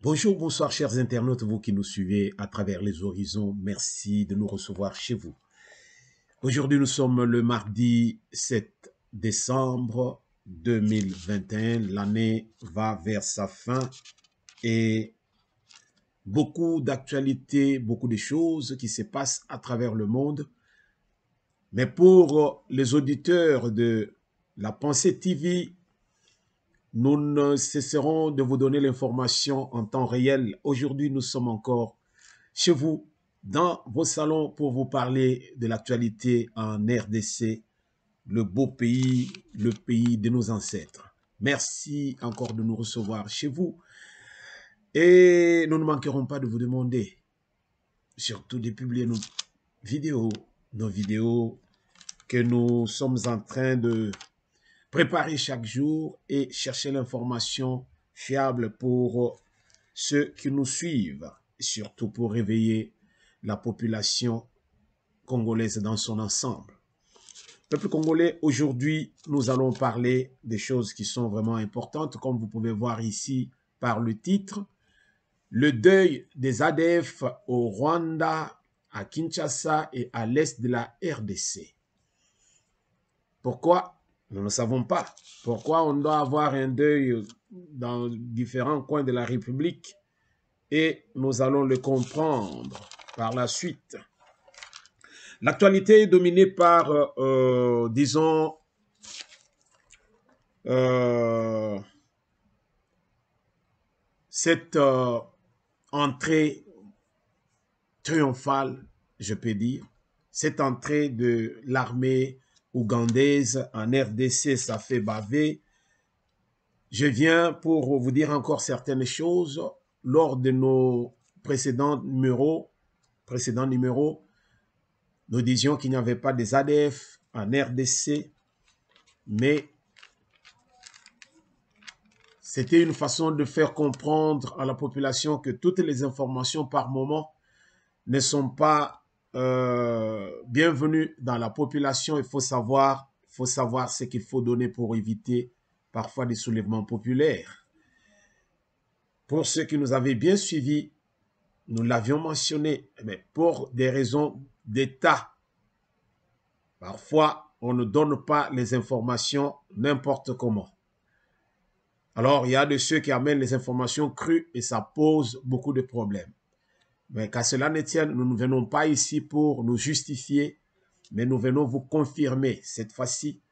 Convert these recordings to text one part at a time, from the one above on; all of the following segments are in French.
Bonjour, bonsoir chers internautes, vous qui nous suivez à travers les horizons, merci de nous recevoir chez vous. Aujourd'hui nous sommes le mardi 7 décembre 2021, l'année va vers sa fin et beaucoup d'actualités, beaucoup de choses qui se passent à travers le monde. Mais pour les auditeurs de La Pensée TV, nous ne cesserons de vous donner l'information en temps réel. Aujourd'hui, nous sommes encore chez vous, dans vos salons, pour vous parler de l'actualité en RDC, le beau pays, le pays de nos ancêtres. Merci encore de nous recevoir chez vous. Et nous ne manquerons pas de vous demander, surtout de publier nos vidéos que nous sommes en train de préparer chaque jour et chercher l'information fiable pour ceux qui nous suivent, surtout pour réveiller la population congolaise dans son ensemble. Peuple congolais, aujourd'hui, nous allons parler des choses qui sont vraiment importantes, comme vous pouvez voir ici par le titre. Le deuil des ADF au Rwanda, à Kinshasa et à l'est de la RDC. Pourquoi? Nous ne savons pas. Pourquoi on doit avoir un deuil dans différents coins de la République? Et nous allons le comprendre par la suite. L'actualité est dominée par, disons, cette entrée triomphale, je peux dire, cette entrée de l'armée ougandaise en RDC, ça fait baver. Je viens pour vous dire encore certaines choses. Lors de nos précédents numéros, nous disions qu'il n'y avait pas des ADF en RDC, mais c'était une façon de faire comprendre à la population que toutes les informations par moment ne sont pas bienvenue dans la population. Il faut savoir ce qu'il faut donner pour éviter parfois des soulèvements populaires. Pour ceux qui nous avaient bien suivis, nous l'avions mentionné, mais pour des raisons d'État, parfois on ne donne pas les informations n'importe comment. Alors il y a de ceux qui amènent les informations crues et ça pose beaucoup de problèmes. Mais qu'à cela ne tienne, nous ne venons pas ici pour nous justifier, mais nous venons vous confirmer cette fois-ci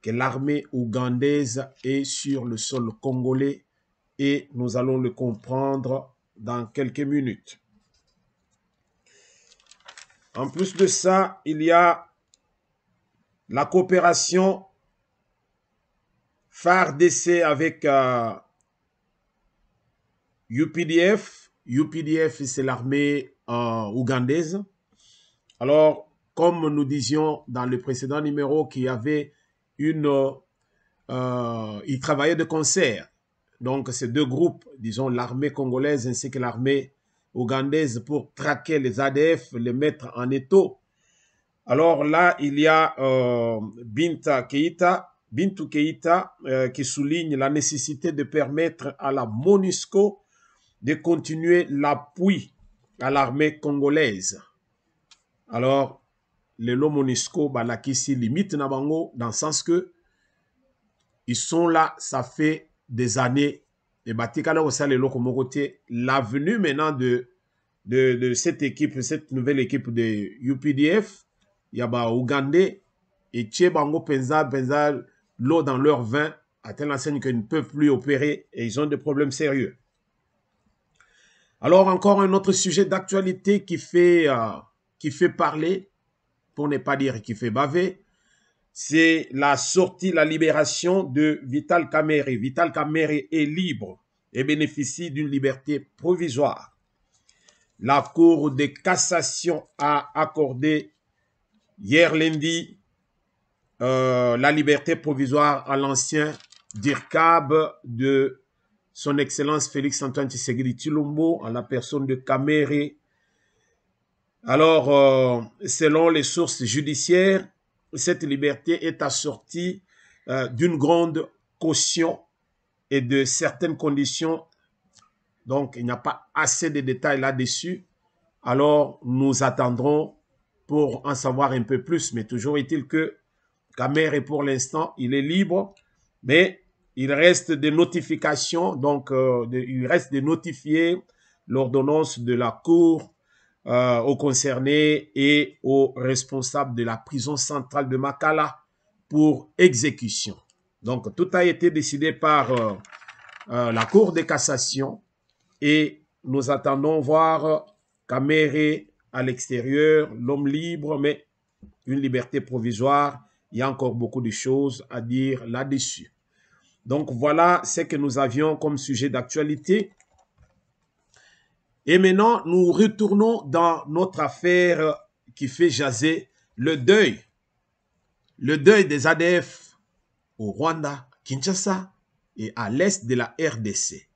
que l'armée ougandaise est sur le sol congolais et nous allons le comprendre dans quelques minutes. En plus de ça, il y a la coopération FARDC avec UPDF. UPDF, c'est l'armée ougandaise. Alors, comme nous disions dans le précédent numéro, qu'il y avait ils travaillaient de concert. Donc, ces deux groupes, disons l'armée congolaise ainsi que l'armée ougandaise, pour traquer les ADF, les mettre en étau. Alors là, il y a Bintou Keïta qui souligne la nécessité de permettre à la MONUSCO de continuer l'appui à l'armée congolaise. Alors, le MONUSCO, qui limite na bango, dans le sens que ils sont là, ça fait des années. Et l'avenue maintenant de cette équipe, cette nouvelle équipe de UPDF, il y a Ougandais, et Tché Bango Penza l'eau dans leur vin, à telle enseigne qu'ils ne peuvent plus opérer et ils ont des problèmes sérieux. Alors, encore un autre sujet d'actualité qui fait parler, pour ne pas dire qui fait baver, c'est la sortie, la libération de Vital Kamerhe. Vital Kamerhe est libre et bénéficie d'une liberté provisoire. La Cour de cassation a accordé hier lundi la liberté provisoire à l'ancien DIRCAB de son Excellence Félix-Antoine Tshisekedi Tshilombo en la personne de Kamerhe. Alors, selon les sources judiciaires, cette liberté est assortie d'une grande caution et de certaines conditions. Donc, il n'y a pas assez de détails là-dessus. Alors, nous attendrons pour en savoir un peu plus. Mais toujours est-il que Kamerhe, pour l'instant, il est libre, mais il reste des notifications. Donc, il reste de notifier l'ordonnance de la Cour aux concernés et aux responsables de la prison centrale de Makala pour exécution. Donc, tout a été décidé par la Cour de cassation et nous attendons voir Kamerhe à l'extérieur, l'homme libre, mais une liberté provisoire. Il y a encore beaucoup de choses à dire là-dessus. Donc, voilà ce que nous avions comme sujet d'actualité. Et maintenant, nous retournons dans notre affaire qui fait jaser le deuil. Le deuil des ADF au Rwanda, Kinshasa et à l'est de la RDC.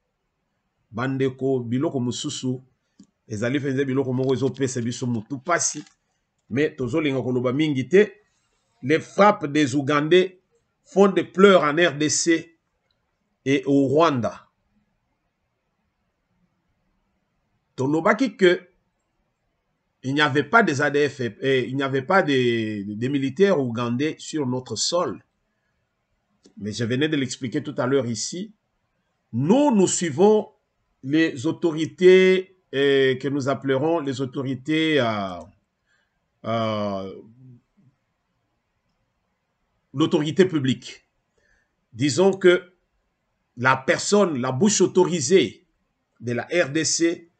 Bandeko biloko mususu ezali fenze biloko moko ezopesa biso mutu pasi mais tozolinga koloba mingi te. Les frappes des Ougandais font des pleurs en RDC et au Rwanda. Tolobaki que il n'y avait pas des ADF et il n'y avait pas des militaires ougandais sur notre sol. Mais je venais de l'expliquer tout à l'heure ici. Nous suivons les autorités que nous appellerons les autorités l'autorité publique. Disons que la personne, la bouche autorisée de la RDC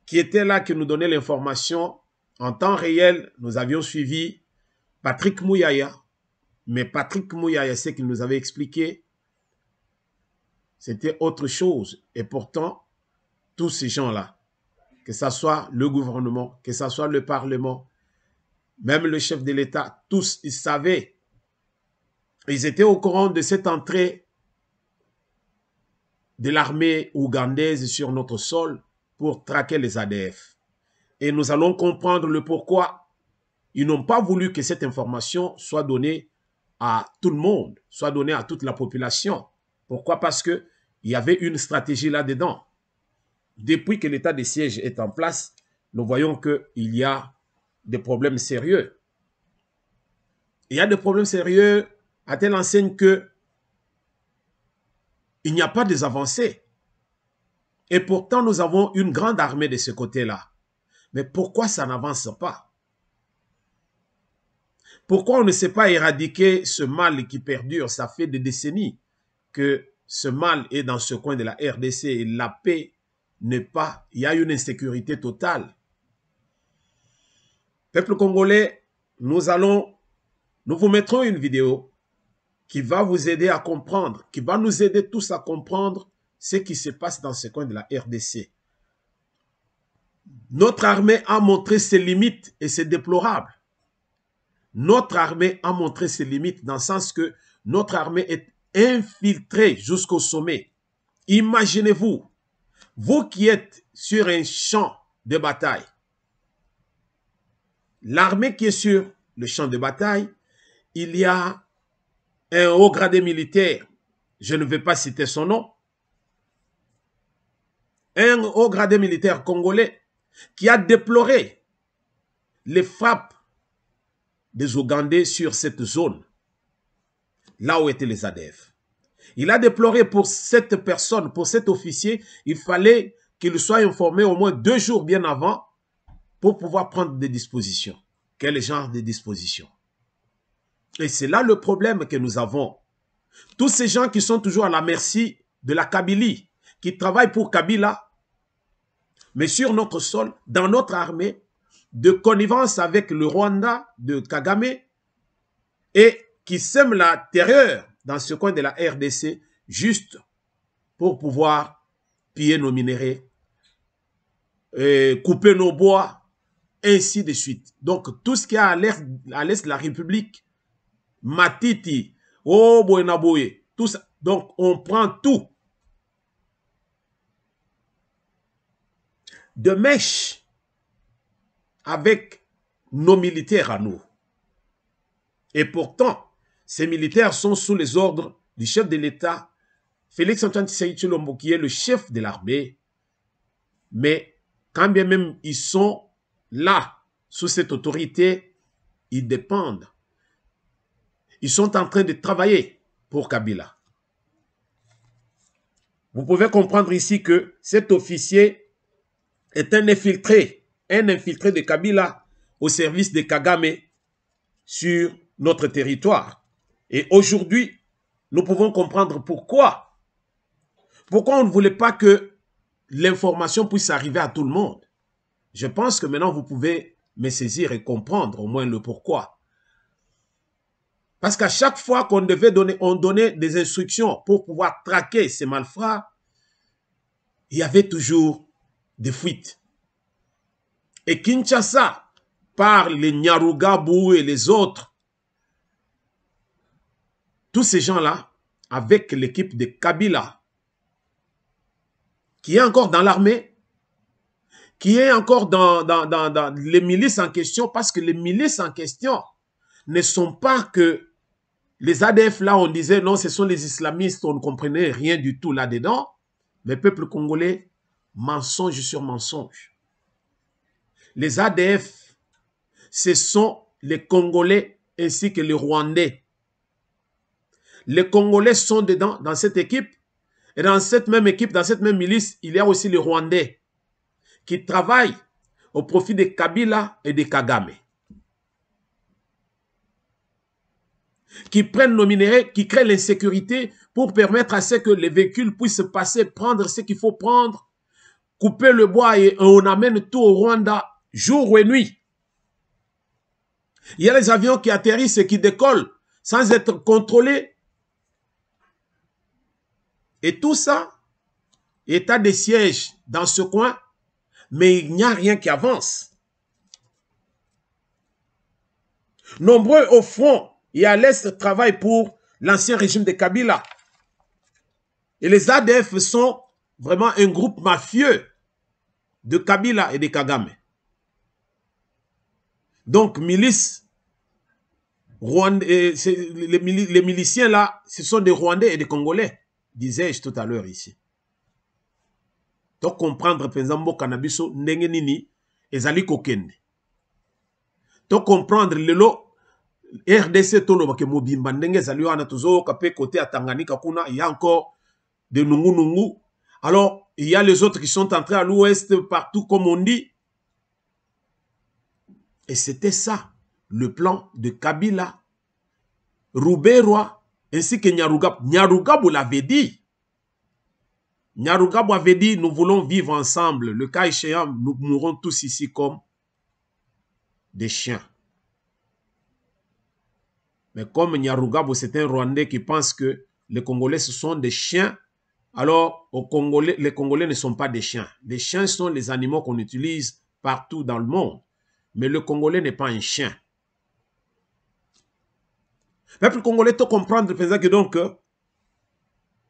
qui était là, qui nous donnait l'information en temps réel, nous avions suivi Patrick Mouyaya. Mais Patrick Mouyaya, ce qu'il nous avait expliqué, c'était autre chose. Et pourtant, tous ces gens-là, que ce soit le gouvernement, que ce soit le Parlement, même le chef de l'État, tous, ils savaient. Ils étaient au courant de cette entrée de l'armée ougandaise sur notre sol pour traquer les ADF. Et nous allons comprendre le pourquoi. Ils n'ont pas voulu que cette information soit donnée à tout le monde, soit donnée à toute la population. Pourquoi? Parce qu'il y avait une stratégie là-dedans. Depuis que l'état de siège est en place, nous voyons qu'il y a des problèmes sérieux. Il y a des problèmes sérieux à telle enseigne que il n'y a pas des avancées. Et pourtant, nous avons une grande armée de ce côté-là. Mais pourquoi ça n'avance pas? Pourquoi on ne sait pas éradiquer ce mal qui perdure? Ça fait des décennies que ce mal est dans ce coin de la RDC et la paix n'est pas... Il y a une insécurité totale. Peuple congolais, nous vous mettrons une vidéo qui va vous aider à comprendre, qui va nous aider tous à comprendre ce qui se passe dans ce coin de la RDC. Notre armée a montré ses limites et c'est déplorable. Notre armée a montré ses limites dans le sens que notre armée est infiltrée jusqu'au sommet. Imaginez-vous, vous qui êtes sur un champ de bataille, l'armée qui est sur le champ de bataille, il y a un haut gradé militaire, je ne vais pas citer son nom, un haut gradé militaire congolais qui a déploré les frappes des Ougandais sur cette zone, là où étaient les ADF. Il a déploré pour cette personne, pour cet officier, il fallait qu'il soit informé au moins 2 jours bien avant pour pouvoir prendre des dispositions. Quel genre de dispositions? Et c'est là le problème que nous avons. Tous ces gens qui sont toujours à la merci de la Kabylie, qui travaillent pour Kabila, mais sur notre sol, dans notre armée, de connivence avec le Rwanda de Kagame, et qui sèment la terreur dans ce coin de la RDC, juste pour pouvoir piller nos minéraux, couper nos bois, ainsi de suite. Donc, tout ce qui est à l'est de la République, Matiti, Boenaboye, tout ça. Donc, on prend tout. De mèche avec nos militaires à nous. Et pourtant, ces militaires sont sous les ordres du chef de l'État, Félix-Antoine Tshisekedi Tshilombo, qui est le chef de l'armée. Mais quand bien même ils sont là, sous cette autorité, ils dépendent. Ils sont en train de travailler pour Kabila. Vous pouvez comprendre ici que cet officier est un infiltré de Kabila au service de Kagame sur notre territoire. Et aujourd'hui, nous pouvons comprendre pourquoi. Pourquoi on ne voulait pas que l'information puisse arriver à tout le monde. Je pense que maintenant, vous pouvez me saisir et comprendre au moins le pourquoi. Parce qu'à chaque fois qu'on devait donner, on donnait des instructions pour pouvoir traquer ces malfrats, il y avait toujours des fuites. Et Kinshasa, par les Nyarugabou et les autres, tous ces gens-là, avec l'équipe de Kabila, qui est encore dans l'armée, qui est encore dans les milices en question, parce que les milices en question ne sont pas que les ADF, là, on disait, non, ce sont les islamistes, on ne comprenait rien du tout là-dedans. Le peuple congolais, mensonge sur mensonge. Les ADF, ce sont les Congolais ainsi que les Rwandais. Les Congolais sont dedans, dans cette équipe. Et dans cette même équipe, dans cette même milice, il y a aussi les Rwandais qui travaillent au profit de Kabila et de Kagame. Qui prennent nos minéraux, qui créent l'insécurité pour permettre à ce que les véhicules puissent passer, prendre ce qu'il faut prendre, couper le bois et on amène tout au Rwanda, jour et nuit. Il y a les avions qui atterrissent et qui décollent sans être contrôlés. Et tout ça, état de siège dans ce coin, mais il n'y a rien qui avance. Nombreux au front et à l'est travaillent pour l'ancien régime de Kabila. Et les ADF sont vraiment un groupe mafieux de Kabila et de Kagame. Donc, milices, les miliciens là, ce sont des Rwandais et des Congolais, disais-je tout à l'heure ici. Donc, comprendre, par exemple, Cannabiso, Nengenini, et Zali Kokende. Donc, comprendre le lot, RDC, Tolo, Mobimba, Nenge, Zali, Anatozo, Kapé, côté à Tanganyika, Kuna, il y a encore des Nungu. Alors, il y a les autres qui sont entrés à l'ouest, partout, comme on dit. Et c'était ça, le plan de Kabila, Rouberois, ainsi que Nyarugabou. Nyarugabou l'avait dit. Nyarugabou avait dit, nous voulons vivre ensemble. Le cas échéant, nous mourrons tous ici comme des chiens. Mais comme Nyarugabou, c'est un Rwandais qui pense que les Congolais, ce sont des chiens, alors les Congolais ne sont pas des chiens. Les chiens sont les animaux qu'on utilise partout dans le monde. Mais le Congolais n'est pas un chien. Le peuple congolais doit comprendre que donc,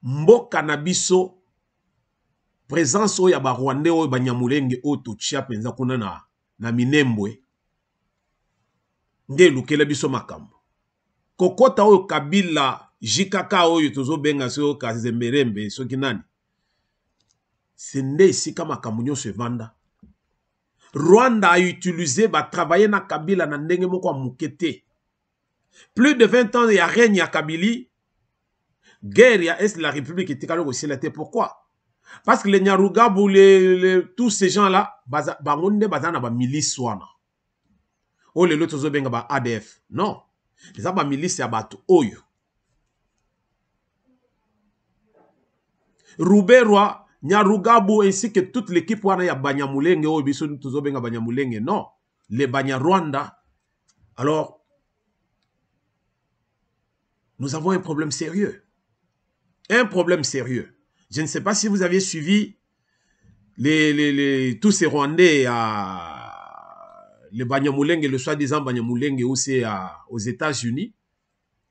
Mboka Nabiso, présence oya ba Rwandais oya ba Nyamulenge o tuchia penza kuna na Minembwe, nde lukela biso makambo. Kokota oyo Kabila, Jikaka oyo tozo benga so Kazemberembe, so kinani. Sende isika makambo nyonso evanda. Rwanda a utilisé, va travailler na Kabila na ndenge moko mukete. Plus de 20 ans, il y a règne à Kabylie. Guerre, il y a Est de la République et Tikalo aussi. Pourquoi? Parce que les Nyarugabou, tous ces gens-là, bangonde bazana ba milice wana. O le loto zo benga ba ADF. Non. Les ba milice ya batu oyo. Ruberwa, Nyarugabu ainsi que toute l'équipe wana ya Banyamulenge o biso tuzo benga Banyamulenge. Non, les Banyarwanda. Alors, nous avons un problème sérieux. Un problème sérieux. Je ne sais pas si vous aviez suivi tous ces Rwandais les Banyamulenge, le soi-disant Banyamulenge où c'est aux États-Unis,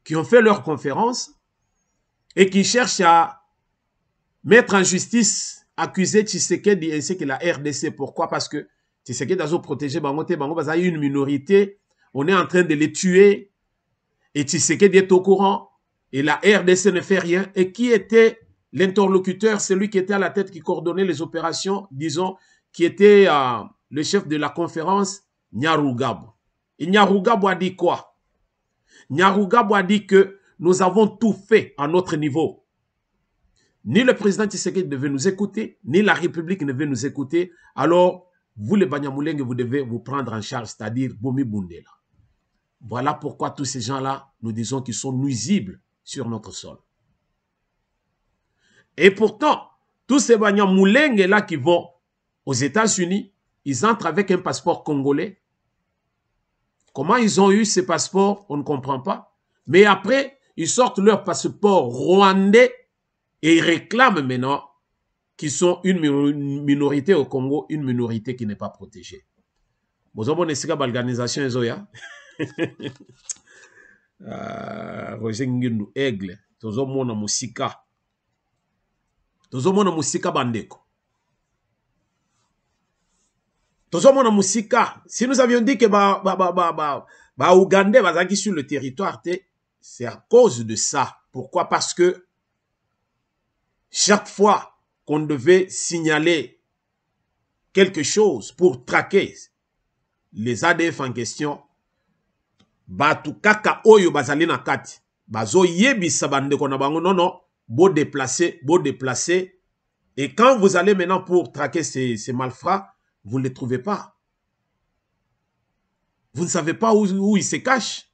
qui ont fait leur conférence et qui cherchent à mettre en justice, accuser Tshisekedi ainsi que la RDC. Pourquoi? Parce que Tshisekedi a protégé Bangote, Bango, il y a une minorité, on est en train de les tuer et Tshisekedi est au courant et la RDC ne fait rien. Et qui était l'interlocuteur, celui qui était à la tête, qui coordonnait les opérations, disons, qui était le chef de la conférence, Nyarugabu. Et Nyarugabu a dit quoi? Nyarugabu a dit que nous avons tout fait à notre niveau. Ni le président Tshisekedi ne veut nous écouter, ni la République ne veut nous écouter. Alors, vous les Banyamulenge, vous devez vous prendre en charge, c'est-à-dire Bomi Bundela. Voilà pourquoi tous ces gens-là, nous disons qu'ils sont nuisibles sur notre sol. Et pourtant, tous ces Banyamulenge-là qui vont aux États-Unis, ils entrent avec un passeport congolais. Comment ils ont eu ces passeports, on ne comprend pas. Mais après, ils sortent leur passeport rwandais et ils réclament maintenant qu'ils sont une minorité au Congo, une minorité qui n'est pas protégée. Vous avez une organisation, Roger Ngindu Aigle, tozo mona musika bandeko. Tozo mona musika. Si nous avions dit que Ougandais bazaki sur le territoire, c'est à cause de ça. Pourquoi? Parce que chaque fois qu'on devait signaler quelque chose pour traquer les ADF en question, batu kaka oyo bazali na kati bazo yebisa bandeko na bango non, beau déplacer. Et quand vous allez maintenant pour traquer ces malfrats, vous ne les trouvez pas. Vous ne savez pas où ils se cachent.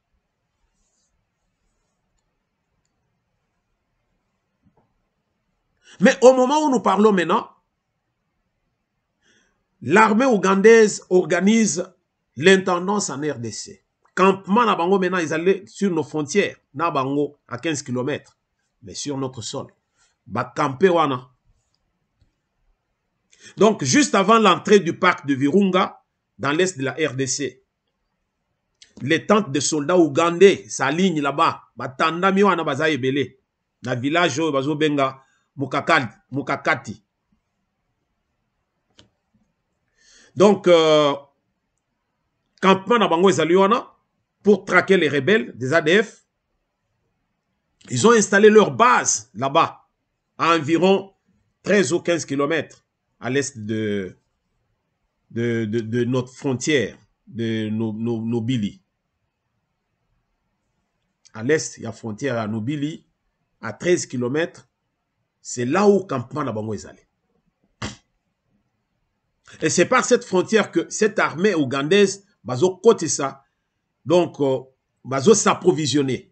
Mais au moment où nous parlons maintenant, l'armée ougandaise organise l'intendance en RDC. Campement na bango maintenant, ils allaient sur nos frontières, na bango à 15 km, mais sur notre sol. Ba camper wana. Donc, juste avant l'entrée du parc de Virunga, dans l'est de la RDC, les tentes de soldats ougandais s'alignent là-bas. Batandami wana baza ebele. Na village bazo benga Mukakati. Donc, campement na bango ezali wana pour traquer les rebelles des ADF. Ils ont installé leur base là-bas, à environ 13 ou 15 km à l'est de notre frontière, de Nobili. À l'est, il y a frontière à Nobili, à 13 km, c'est là où le campement Nabango est allé. Et c'est par cette frontière que cette armée ougandaise, bazo côté ça, donc, bazo s'approvisionner.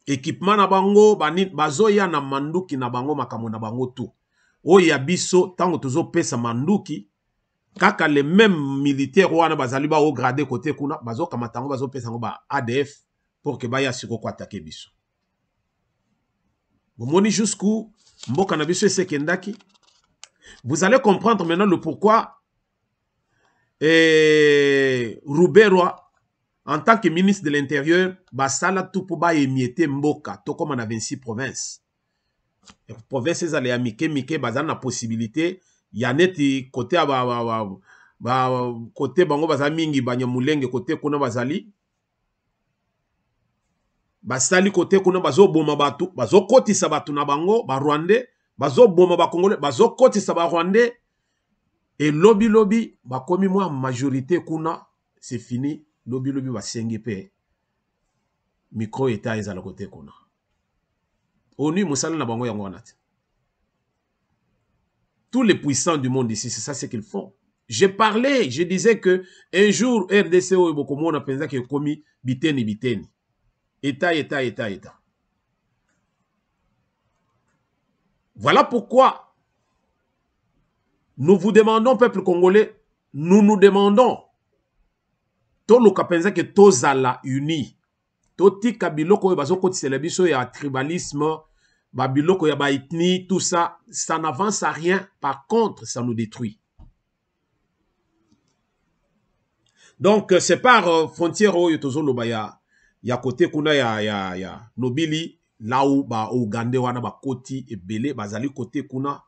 Équipement Nabango, bazo ya na manduki Nabango, makamo Nabango tout. O yabiso, tango tozo pesa manduki, kaka les mêmes militaires wana bazali ba au gradé côté kuna, bazo kamatango bazo pesa ngo ba ADF pour que baya siko ko attaquer biso. Vous moni jusqu'où mboka na biso sekendaki. Vous allez comprendre maintenant le pourquoi Ruberwa, en tant que ministre de l'Intérieur, basala tout pour ba émietter mboka, to comme on a 26 provinces. Les provinces allaient à Mike, bazana possibilité, yaneti côté côté bango bazamingi Banyamulenge côté kuna bazali. Basali côté kuna bazo boma batu, bazo koti sabatu na bango, ba Rwandais, bazo boma ba Congolais, bazo koti sa ba Rwandais. Et lobby, bakomi moi majorité kuna, c'est fini. Lobby ba sengi pe. Micro état ezala côté kuna. ONU musala na bango yango wanati. Tous les puissants du monde ici, c'est ça ce qu'ils font. Je parlais, je disais que un jour RDC o bokomo na penza ke komi biteni. État. Voilà pourquoi nous vous demandons, peuple congolais, nous nous demandons, tout le capenza que tozala uni, totika biloko oyo bazokotisela biso ya tribalisme, babiloko ya baethnie, tout ça, ça n'avance à rien. Par contre, ça nous détruit. Donc, c'est par frontière oyo tozoloba ya côté kuna ya Nobili, là où ba Ougandais wana ba koti ebele, bazali côté kuna,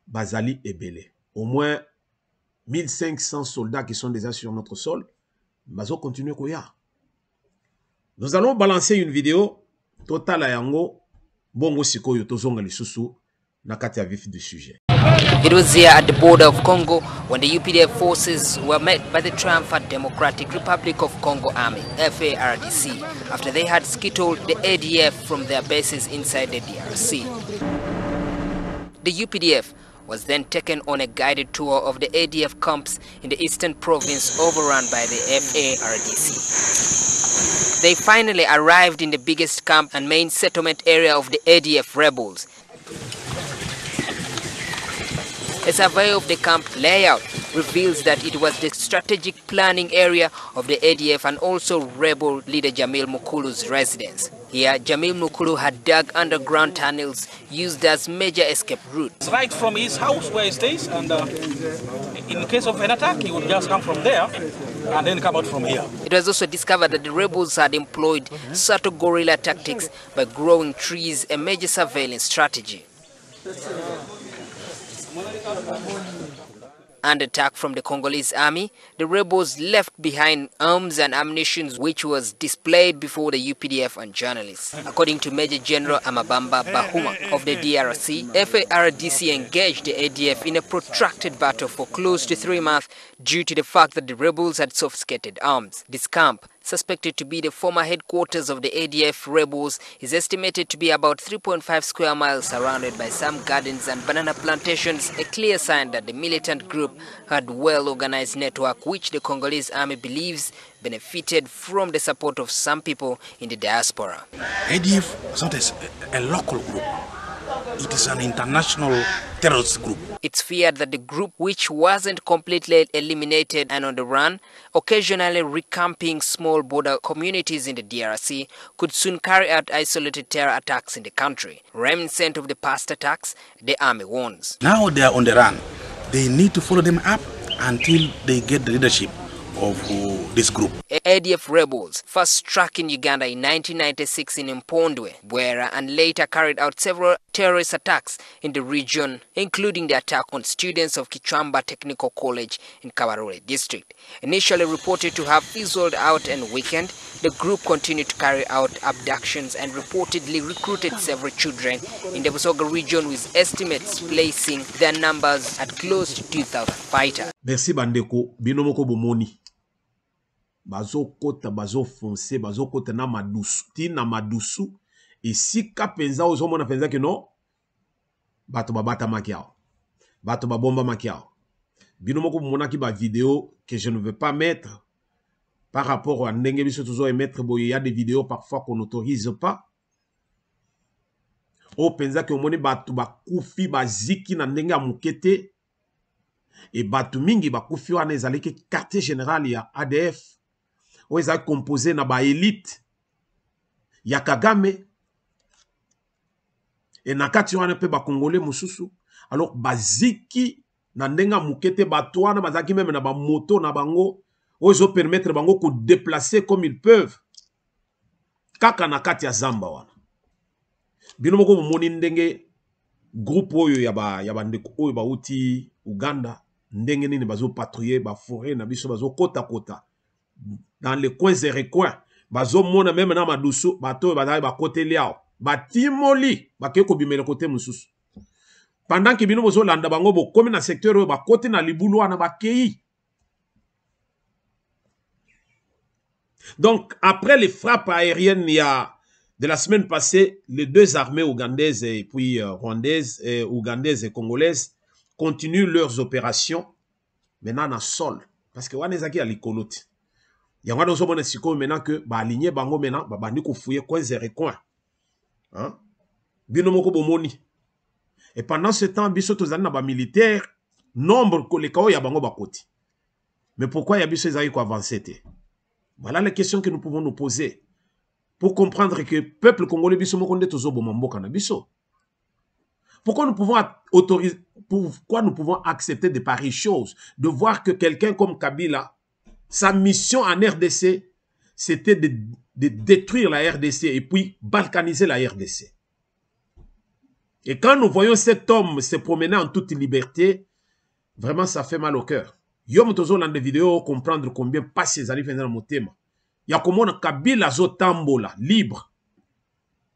bazali ebele. Au moins 1500 soldats qui sont déjà sur notre sol, bazo continuer koya. Nous allons balancer une vidéo totale à yango, bongo sikoyo tozonga lisusu na kati ya vif du sujet. It was here at the border of Congo when the UPDF forces were met by the triumphant Democratic Republic of Congo Army, FARDC, after they had skittled the ADF from their bases inside the DRC. The UPDF was then taken on a guided tour of the ADF camps in the eastern province overrun by the FARDC. They finally arrived in the biggest camp and main settlement area of the ADF rebels. A survey of the camp layout reveals that it was the strategic planning area of the ADF and also rebel leader Jamil Mukulu's residence. Here, Jamil Mukulu had dug underground tunnels used as major escape routes. Right from his house where he stays, and in case of an attack, he would just come from there and then come out from here. It was also discovered that the rebels had employed subtle guerrilla tactics by growing trees, a major surveillance strategy. Under attack from the Congolese army, the rebels left behind arms and ammunition which was displayed before the UPDF and journalists. According to Major General Amabamba Bahuma of the DRC, FARDC engaged the ADF in a protracted battle for close to 3 months due to the fact that the rebels had sophisticated arms. This camp, suspected to be the former headquarters of the ADF rebels, is estimated to be about 3.5 square miles surrounded by some gardens and banana plantations, a clear sign that the militant group had well-organized network which the Congolese army believes benefited from the support of some people in the diaspora. ADF is not a local group. It is an international terrorist group. It's feared that the group, which wasn't completely eliminated and on the run, occasionally recamping small border communities in the DRC, could soon carry out isolated terror attacks in the country. Reminiscent of the past attacks, the army warns. Now they are on the run. They need to follow them up until they get the leadership of this group. ADF rebels first struck in Uganda in 1996 in Mpondwe, Bwera, and later carried out several terrorist attacks in the region, including the attack on students of Kichwamba Technical College in Kabarole district. Initially reported to have fizzled out and weakened, the group continued to carry out abductions and reportedly recruited several children in the Busoga region, with estimates placing their numbers at close to 2,000 fighters. Merci bandeko, binomoko bomoni. Bazo kota, bazo fonce, bazo kota na madusu, ti na madusu, et si ka penza ozo mona penza que non, bato babata makiao, bato babomba makiao. Binomoko bomona ki ba vidéo que je ne veux pas mettre par rapport à ndenge biso toujours émettre, il y a des vidéos parfois qu'on n'autorise pas. O penza que omoni bato bakufi baziki na ndenge amukete, et bato mingi bakufi wana ezali ke quartier général ya ADF. Ou ils ont composé na ba élite ya Kagame et na kati wana pe ba congolais mususu. Alors baziki na ndenga mukete batwana bazaki même na ba moto na bango, ou ils ont permettre bango ko déplacer comme ils peuvent kaka na kati ya zamba wana. Bino moko moni ndenge groupe oyo ya ba ndeko oyo ba uti Uganda, ndenge nini bazo patrouiller ba forêt na biso bazo kota kota dans les coins et recoins, bazo mona même na madusu, bato bazali ba côté liao, batimoli, bakeko bimele côté mususu. Pendant que bino bozo landa bango bo komi na secteur ba côté na libulu wana bakei. Donc après les frappes aériennes de la semaine passée, les deux armées ougandaises et puis rwandaises, ougandaises et congolaises continuent leurs opérations maintenant na sol, parce que wana ezaki ya likolote. Yangwa doso mona siko maintenant que ba aligné bango maintenant ba bandi ko fouiller coins et recoins. Hein? Bino moko bomoni. Et pendant ce temps, biso tozali na ba militaire, nombre koleka oyo ya bango bakoti. Mais pourquoi ya biso ezali ko avancer te? Voilà les questions que nous pouvons nous poser pour comprendre que le peuple congolais biso moko nde tozoboma mboka na biso. Pourquoi nous pouvons autoriser, pourquoi nous pouvons accepter de pareilles choses, de voir que quelqu'un comme Kabila, sa mission en RDC, c'était de détruire la RDC et puis balkaniser la RDC. Et quand nous voyons cet homme se promener en toute liberté, vraiment ça fait mal au cœur. Yom tozo dans des vidéos comprendre combien passe ces alifs dans mon thème. Il y a comment Kabila zo tambola libre.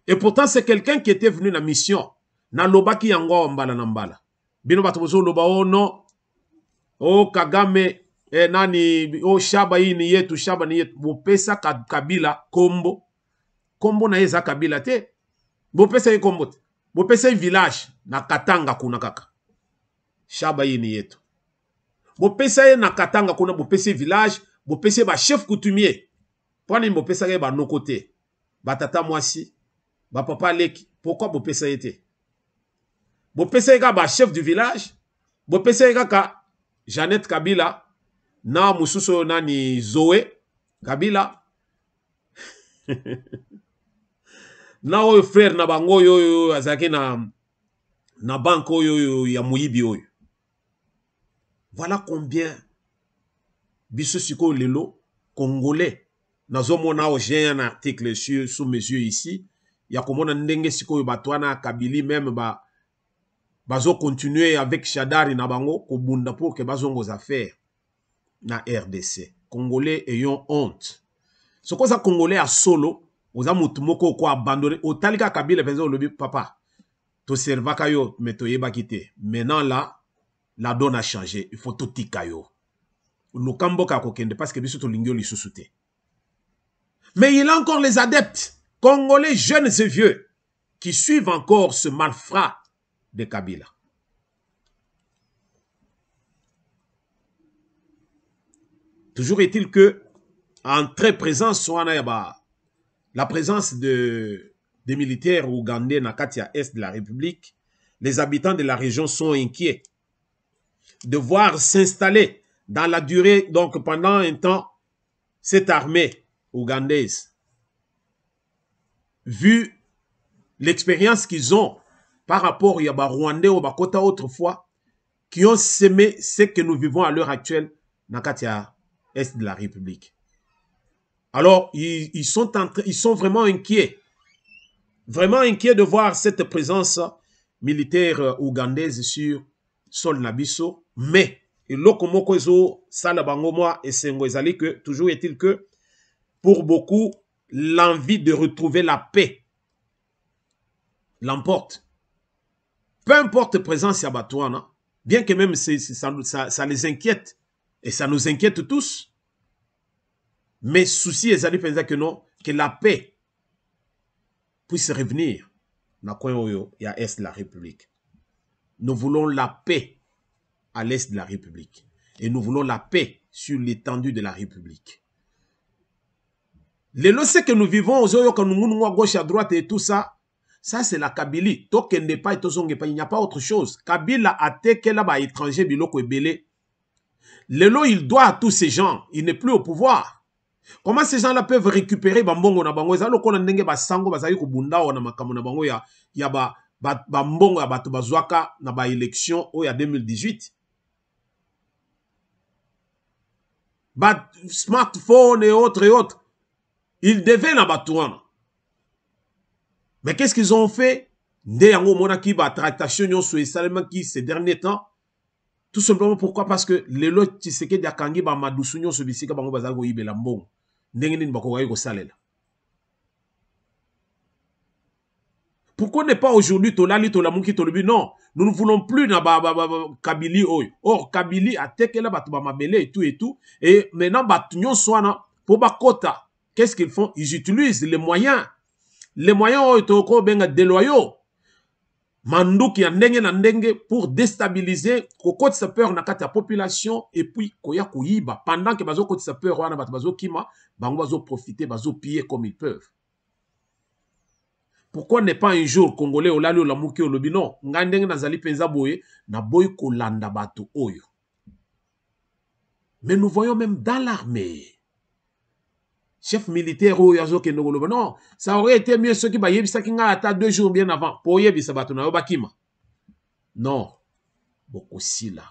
Et pourtant c'est quelqu'un qui était venu na mission. Na loba ki yango mbala na mbala. Bino batozo loba oh non. Oh Kagame nani oh shaba ini yetu shaba ni yetu. Bopesa Kabila kombo. Kombo na yeza Kabila te. Bopesa yi kombo te. Bopesa yi village na Katanga kuna kaka. Shaba ini yetu. Bopesa yi na Katanga kuna bopesa yi village. Bopesa yi ba chef coutumier. Pwani bopesa yi ba nokote. Ba tata mwasi. Ba papa leki. Pourquoi bopesa yi te? Bopesa yi ba chef du village. Bopesa yi ka Jeannette Kabila. Na mususo nani Zoé Kabila. Na oyo frère na bango yo azaki na banque oyo ya muyibi oyo. Voilà combien biso siko lelo congolais nazomona o j'ai un article sous mes yeux ici ya komona ndenge siko batwana Kabili même bazo continuer avec Shadari na bango ko bunda pour que bazongo affaires na RDC. Congolais ayons honte. Ce que ça Congolais a solo oza mutu moko ko abandonné otalika Kabila penza olobi papa to servaka yo mais to yeba kité. Maintenant là la donne a changé, il faut tout tikayo. Lukambo ka kokende parce que biso to lingyo lisusu te. Mais il y a encore les adeptes congolais jeunes et vieux qui suivent encore ce malfrat de Kabila. Toujours est-il que en très présence la présence des militaires ougandais na Katia Est de la République, les habitants de la région sont inquiets de voir s'installer dans la durée, donc pendant un temps, cette armée ougandaise. Vu l'expérience qu'ils ont par rapport à Rwandais ou Bakota autrefois, qui ont semé ce que nous vivons à l'heure actuelle dans Katia Est de la République. Alors, ils sont vraiment inquiets. Vraiment inquiets de voir cette présence militaire ougandaise sur sol Nabiso. Mais, toujours est-il que, pour beaucoup, l'envie de retrouver la paix l'emporte. Peu importe présence à Batouana, bien que même ça les inquiète, et ça nous inquiète tous, mais souci est que la paix puisse revenir dans l'Est de la République. Nous voulons la paix à l'Est de la République. Et nous voulons la paix sur l'étendue de la République. Les lois que nous vivons aux à gauche, à droite et tout ça, ça c'est la Kabylie. Il n'y a pas autre chose. Kabila a été là-bas étranger, biloko ebele. Lelo, il doit à tous ces gens. Il n'est plus au pouvoir. Comment ces gens-là peuvent récupérer bambongo na bango? Ezalo kona ndenge basango bazali ko bunda na makambo na bango ya bambongo ya bato bazwaka na ba élection o ya 2018. Smartphone et autres. Ils devaient na batouana. Mais qu'est-ce qu'ils ont fait? Nde yango mona ki ba tractation nyonso esalema ki ces derniers temps. Tout simplement pourquoi? Parce que les lots Tshisekedi ya kangi ba madusu nyonso bisika bango bazali ko yibela mbongo. Ndenge nini bako ko salela. Pourquoi n'est pas aujourd'hui tolali tolamuki tolobi? Non, nous ne voulons plus na Kabylie oyo. Or Kabylie a tekela batu ba mabele et tout et maintenant batu nyonso wana pour bakota. Qu'est-ce qu'ils font? Ils utilisent les moyens. Les moyens oyo toko benga déloyaux. Manduki ya ndenge na ndenge pour déstabiliser kokoti sa peur na kati ya population et puis koya kuyiba pendant que bazo koti sa peur wana bato bazo kima bango bazo profiter bazo piller comme ils peuvent. Pourquoi n'est pas un jour Congolais au lali la muki au lobi non ngandeng nazali penza boye na boy kolanda bato oyo. Mais nous voyons même dans l'armée chef militaire ou yazo ke ndongolo non ça aurait été mieux ceux qui ba yebisa ki nga ata 2 jours bien avant pour yebisa bato na yo bakima. Non, beaucoup si là.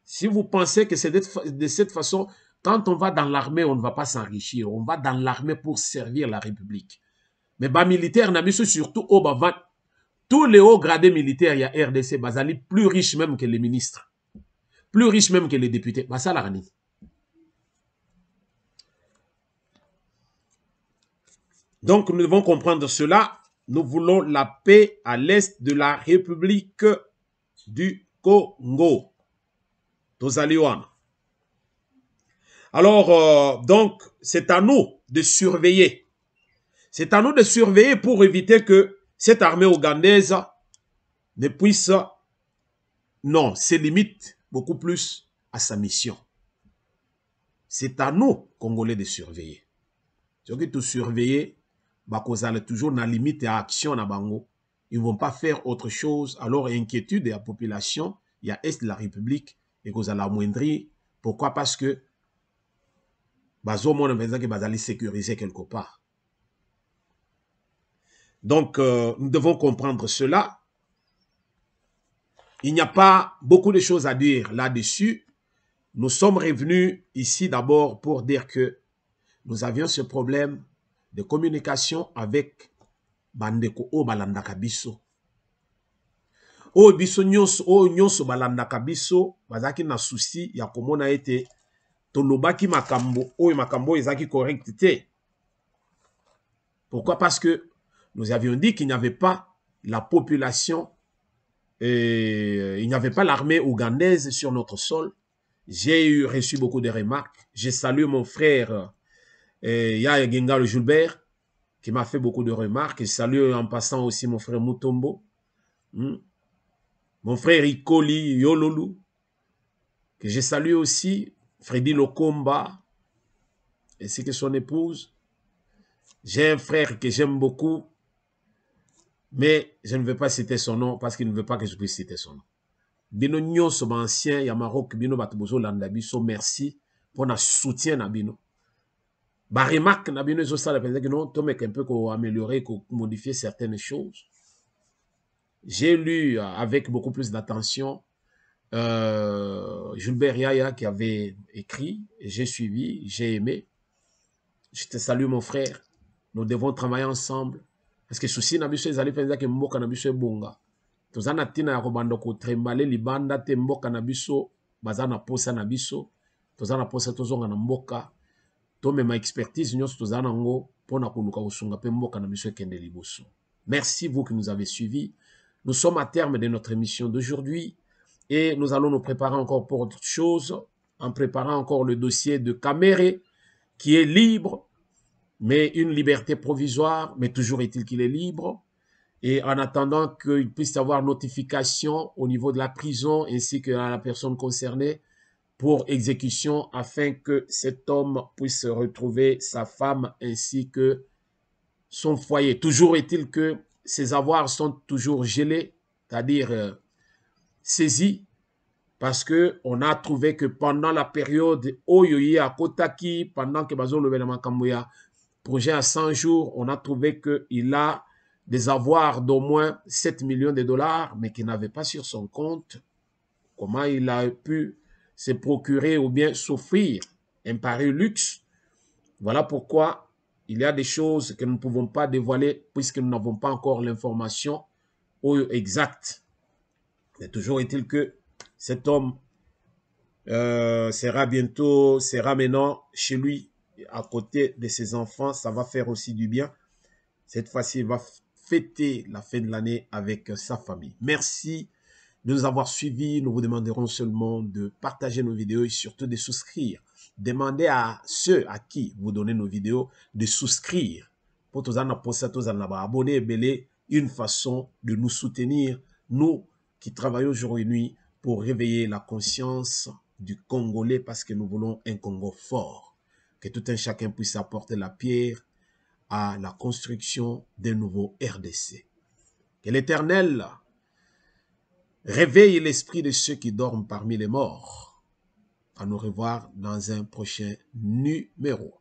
Si vous pensez que c'est de cette façon, quand on va dans l'armée, on ne va pas s'enrichir. On va dans l'armée pour servir la République. Mais bas militaire, surtout au bas, tous les hauts gradés militaires, il y a RDC, Bazali, plus riches même que les ministres. Plus riches même que les députés. Bah, ça, la donc, nous devons comprendre cela. Nous voulons la paix à l'est de la République du Congo. Alors, donc, c'est à nous de surveiller. C'est à nous de surveiller pour éviter que cette armée ougandaise ne puisse, non, se limite beaucoup plus à sa mission. C'est à nous, Congolais, de surveiller. Ce qui tout surveiller, bah, toujours na limite à action na bango. Ils ne vont pas faire autre chose. Alors, inquiétude de la population, il y a Est de la République, et qu'on a l'amoindri. Pourquoi? Parce que, bazo mon besoin que bazali sécuriser quelque part. Donc, nous devons comprendre cela. Il n'y a pas beaucoup de choses à dire là-dessus. Nous sommes revenus ici d'abord pour dire que nous avions ce problème de communication avec Bandeko o balandaka biso. O biso nyonso o nyonso balandaka biso bazaki na souci ya komona ete tolobaki makambo o makambo ezaki correctité. Pourquoi? Parce que nous avions dit qu'il n'y avait pas la population, il n'y avait pas l'armée ougandaise sur notre sol. J'ai reçu beaucoup de remarques. Je salue mon frère Yaya Genga le Gilbert qui m'a fait beaucoup de remarques. Je salue en passant aussi mon frère Mutombo, mon frère Ikoli Yololu, que je salue aussi, Freddy Lokomba, ainsi que son épouse. J'ai un frère que j'aime beaucoup, mais je ne veux pas citer son nom parce qu'il ne veut pas que je puisse citer son nom. Bino nyonso ancien ya Maroc bino batubozo landa biso merci pour notre soutien na bino. Ba remarque na bino zo sala penza que non to mec un peu ko améliorer, ko modifier certaines choses. J'ai lu avec beaucoup plus d'attention Gilbert Yaya qui avait écrit, j'ai suivi, j'ai aimé. Je te salue mon frère. Nous devons travailler ensemble. Parce que souci na biso ezali penza que mboka na biso ebonga. Tozana tina ya kobanda ko trembale libanda te mboka na biso bazana posa na biso. Tozana posa tozonga na mboka. Tome ma expertise nyonso tozana ngo pona koluka kosunga pe mboka na biso ekende liboso. Merci vous qui nous avez suivis. Nous sommes à terme de notre émission d'aujourd'hui et nous allons nous préparer encore pour autre chose en préparant encore le dossier de Kamere qui est libre, mais une liberté provisoire, mais toujours est-il qu'il est libre. Et en attendant qu'il puisse avoir notification au niveau de la prison ainsi que à la personne concernée pour exécution afin que cet homme puisse retrouver sa femme ainsi que son foyer. Toujours est-il que ses avoirs sont toujours gelés, c'est-à-dire saisis, parce que on a trouvé que pendant la période Oyoyi à Kotaki, pendant que Bazo le Benamakamouya, projet à 100 jours, on a trouvé qu'il a des avoirs d'au moins 7 millions de dollars, mais qu'il n'avait pas sur son compte. Comment il a pu se procurer ou bien s'offrir un pareil luxe? Voilà pourquoi il y a des choses que nous ne pouvons pas dévoiler puisque nous n'avons pas encore l'information exacte. Mais toujours est-il que cet homme sera maintenant chez lui, à côté de ses enfants. Ça va faire aussi du bien. Cette fois-ci, il va fêter la fin de l'année avec sa famille. Merci de nous avoir suivis. Nous vous demanderons seulement de partager nos vidéos et surtout de souscrire. Demandez à ceux à qui vous donnez nos vidéos de souscrire. Pour tous abonner, une façon de nous soutenir, nous qui travaillons jour et nuit pour réveiller la conscience du Congolais parce que nous voulons un Congo fort. Que tout un chacun puisse apporter la pierre à la construction d'un nouveau RDC. Que l'Éternel réveille l'esprit de ceux qui dorment parmi les morts. À nous revoir dans un prochain numéro.